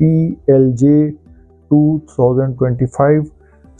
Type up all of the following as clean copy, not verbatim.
PLJ 2025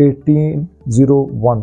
1801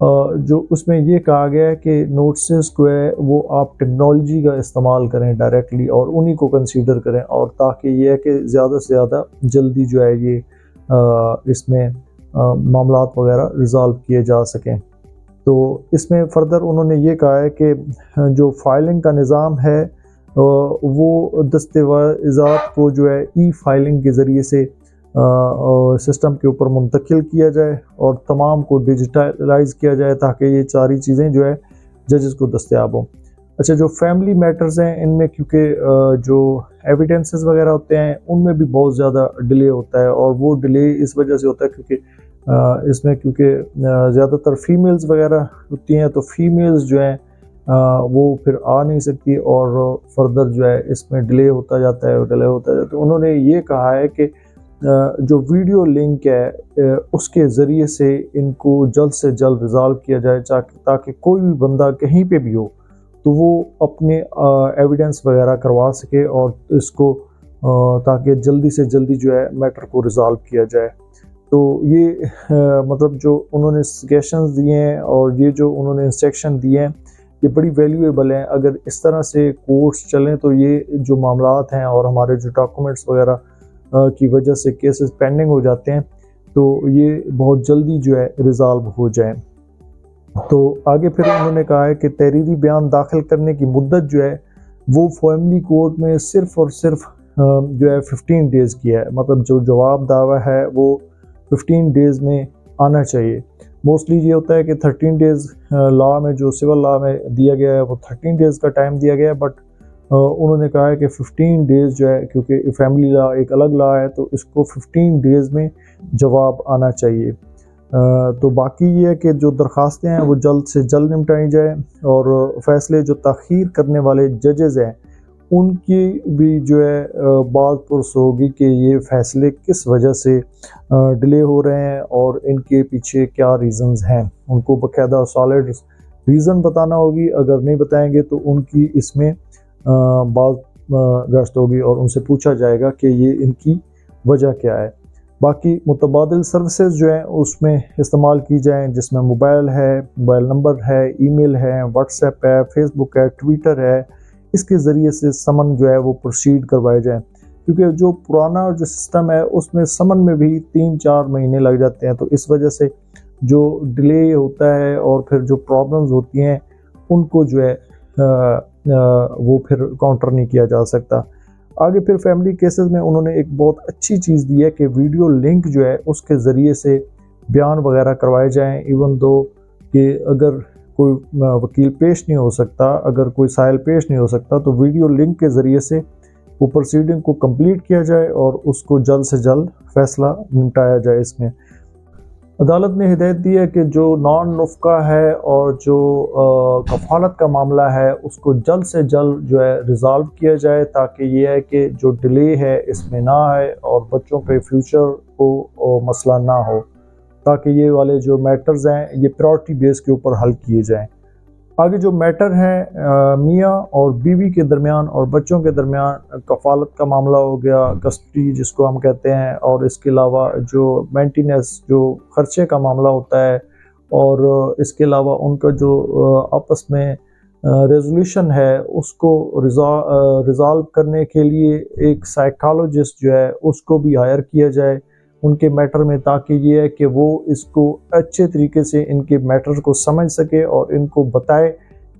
جو اس میں یہ کہا گیا ہے کہ نوٹسز کو ہے وہ آپ ٹیکنالوجی کا استعمال کریں ڈائریکٹلی اور انہی کو کنسیڈر کریں، اور تاکہ یہ ہے کہ زیادہ سے زیادہ جلدی جو ہے یہ اس میں معاملات وغیرہ ریزالو کیے جا سکیں۔ تو اس میں فردر انہوں نے یہ کہا ہے کہ جو فائلنگ کا نظام ہے وہ دستاویزات کو جو ہے ای فائلنگ کے ذریعے سے سسٹم کے اوپر منتقل کیا جائے اور تمام کو ڈیجیٹلائز کیا جائے تاکہ یہ ساری چیزیں جو ہے ججز کو دستیاب ہوں۔ اچھا، جو فیملی میٹرز ہیں ان میں کیونکہ جو ایویڈنسز وغیرہ ہوتے ہیں ان میں بھی بہت زیادہ ڈیلے ہوتا ہے، اور وہ ڈیلے اس وجہ سے ہوتا ہے کیونکہ اس میں زیادہ تر فیمیلز وغیرہ ہوتی ہیں، تو فیمیلز جو ہیں وہ پھر آ نہیں سکتی اور فردر جو ہے اس میں ڈیلے ہوتا جاتا ہے تو انہوں نے یہ کہا ہے کہ جو ویڈیو لنک ہے اس کے ذریعے سے ان کو جلد سے جلد ریزالو کیا جائے تاکہ کوئی بھی بندہ کہیں پہ بھی ہو تو وہ اپنے ایویڈنس وغیرہ کروا سکے اور اس کو تاکہ جلدی سے جلدی جو ہے میٹر کو ریزالو کیا جائے۔ تو یہ مطلب جو انہوں نے سجیشنز دیے ہیں اور یہ جو انہوں نے انسٹرکشن دیے ہیں یہ بڑی ویلیویبل ہیں۔ اگر اس طرح سے کورس چلیں تو یہ جو معاملات ہیں اور ہمارے جو ڈاکومنٹس وغیرہ کی وجہ سے کیسز پینڈنگ ہو جاتے ہیں تو یہ بہت جلدی جو ہے ریزالو ہو جائیں۔ تو آگے پھر انہوں نے کہا ہے کہ تحریری بیان داخل کرنے کی مدت جو ہے وہ فیملی کورٹ میں صرف اور صرف جو ہے 15 ڈیز کی ہے، مطلب جو جواب دعویٰ ہے وہ 15 ڈیز میں آنا چاہیے۔ موسٹلی یہ ہوتا ہے کہ 13 ڈیز لا میں جو سول لا میں دیا گیا ہے وہ 13 ڈیز کا ٹائم دیا گیا ہے، بٹ انہوں نے کہا ہے کہ 15 ڈیز جو ہے کیونکہ فیملی لا ایک الگ لا ہے تو اس کو 15 ڈیز میں جواب آنا چاہیے۔ تو باقی یہ ہے کہ جو درخواستیں ہیں وہ جلد سے جلد نمٹائی جائیں، اور فیصلے جو تاخیر کرنے والے ججز ہیں ان کی بھی جو ہے بات پرس ہوگی کہ یہ فیصلے کس وجہ سے ڈیلے ہو رہے ہیں اور ان کے پیچھے کیا ریزنز ہیں، ان کو باقاعدہ سالڈ ریزن بتانا ہوگی۔ اگر نہیں بتائیں گے تو ان کی اس میں بات گشت ہوگی اور ان سے پوچھا جائے گا کہ یہ ان کی وجہ کیا ہے۔ باقی متبادل سروسز جو ہیں اس میں استعمال کی جائیں، جس میں موبائل ہے، موبائل نمبر ہے، ای میل ہے، واٹس ایپ ہے، فیس بک ہے، ٹویٹر ہے، اس کے ذریعے سے سمن جو ہے وہ پروسیڈ کروائے جائیں، کیونکہ جو پرانا جو سسٹم ہے اس میں سمن میں بھی 3-4 مہینے لگ جاتے ہیں، تو اس وجہ سے جو ڈیلے ہوتا ہے اور پھر جو پرابلمز ہوتی ہیں ان کو جو ہے وہ پھر کاؤنٹر نہیں کیا جا سکتا۔ آگے پھر فیملی کیسز میں انہوں نے ایک بہت اچھی چیز دی ہے کہ ویڈیو لنک جو ہے اس کے ذریعے سے بیان وغیرہ کروائے جائیں، ایون دو کہ اگر کوئی وکیل پیش نہیں ہو سکتا، اگر کوئی سائل پیش نہیں ہو سکتا تو ویڈیو لنک کے ذریعے سے وہ پروسیڈنگ کو کمپلیٹ کیا جائے اور اس کو جلد سے جلد فیصلہ نمٹایا جائے۔ اس میں عدالت نے ہدایت دی ہے کہ جو نان نفقہ ہے اور جو کفالت کا معاملہ ہے اس کو جلد سے جلد جو ہے ریزالو کیا جائے، تاکہ یہ ہے کہ جو ڈیلے ہے اس میں نہ آئے اور بچوں کے فیوچر کو مسئلہ نہ ہو، تاکہ یہ والے جو میٹرز ہیں یہ پرائورٹی بیس کے اوپر حل کیے جائیں۔ آگے جو میٹر ہے میاں اور بیوی کے درمیان اور بچوں کے درمیان کفالت کا معاملہ ہو گیا، کسٹڈی جس کو ہم کہتے ہیں، اور اس کے علاوہ جو مینٹیننس جو خرچے کا معاملہ ہوتا ہے، اور اس کے علاوہ ان کا جو آپس میں ریزولوشن ہے اس کو ریزالو کرنے کے لیے ایک سائیکالوجسٹ جو ہے اس کو بھی ہائر کیا جائے ان کے میٹر میں، تاکہ یہ ہے کہ وہ اس کو اچھے طریقے سے ان کے میٹر کو سمجھ سکے اور ان کو بتائے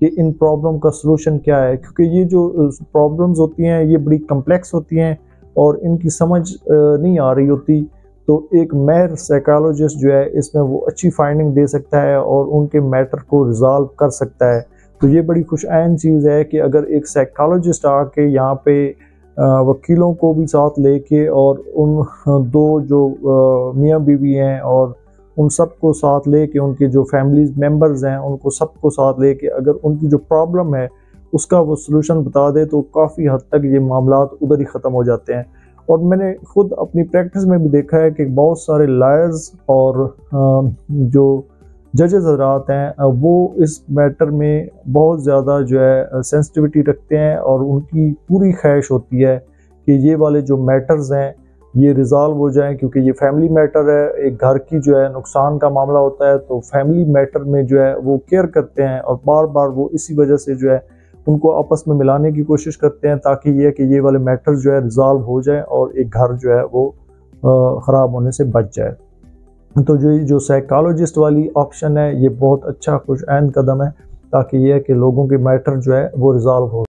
کہ ان پرابلم کا سلوشن کیا ہے، کیونکہ یہ جو پرابلمز ہوتی ہیں یہ بڑی کمپلیکس ہوتی ہیں اور ان کی سمجھ نہیں آ رہی ہوتی، تو ایک ماہر سائیکالوجسٹ جو ہے اس میں وہ اچھی فائنڈنگ دے سکتا ہے اور ان کے میٹر کو ریزالو کر سکتا ہے۔ تو یہ بڑی خوش عین چیز ہے کہ اگر ایک سائیکالوجسٹ آ کے یہاں پہ وکیلوں کو بھی ساتھ لے کے اور ان دو جو میاں بیوی ہیں اور ان سب کو ساتھ لے کے، ان کے جو فیملیز ممبرز ہیں ان کو سب کو ساتھ لے کے اگر ان کی جو پرابلم ہے اس کا وہ سلوشن بتا دے تو کافی حد تک یہ معاملات ادھر ہی ختم ہو جاتے ہیں۔ اور میں نے خود اپنی پریکٹس میں بھی دیکھا ہے کہ بہت سارے لائرز اور جو ججز حضرات ہیں وہ اس میٹر میں بہت زیادہ جو ہے سینسٹیوٹی رکھتے ہیں، اور ان کی پوری خواہش ہوتی ہے کہ یہ والے جو میٹرز ہیں یہ ریزالو ہو جائیں، کیونکہ یہ فیملی میٹر ہے، ایک گھر کی جو ہے نقصان کا معاملہ ہوتا ہے، تو فیملی میٹر میں جو ہے وہ کیئر کرتے ہیں اور بار بار وہ اسی وجہ سے جو ہے ان کو آپس میں ملانے کی کوشش کرتے ہیں، تاکہ یہ کہ یہ والے میٹر جو ہے ریزالو ہو جائیں اور ایک گھر جو ہے وہ خراب ہونے سے بچ جائے۔ تو جو سائیکالوجسٹ والی آپشن ہے، یہ بہت اچھا خوش عین قدم ہے، تاکہ یہ کہ لوگوں کے میٹر جو ہے وہ ریزالو ہو۔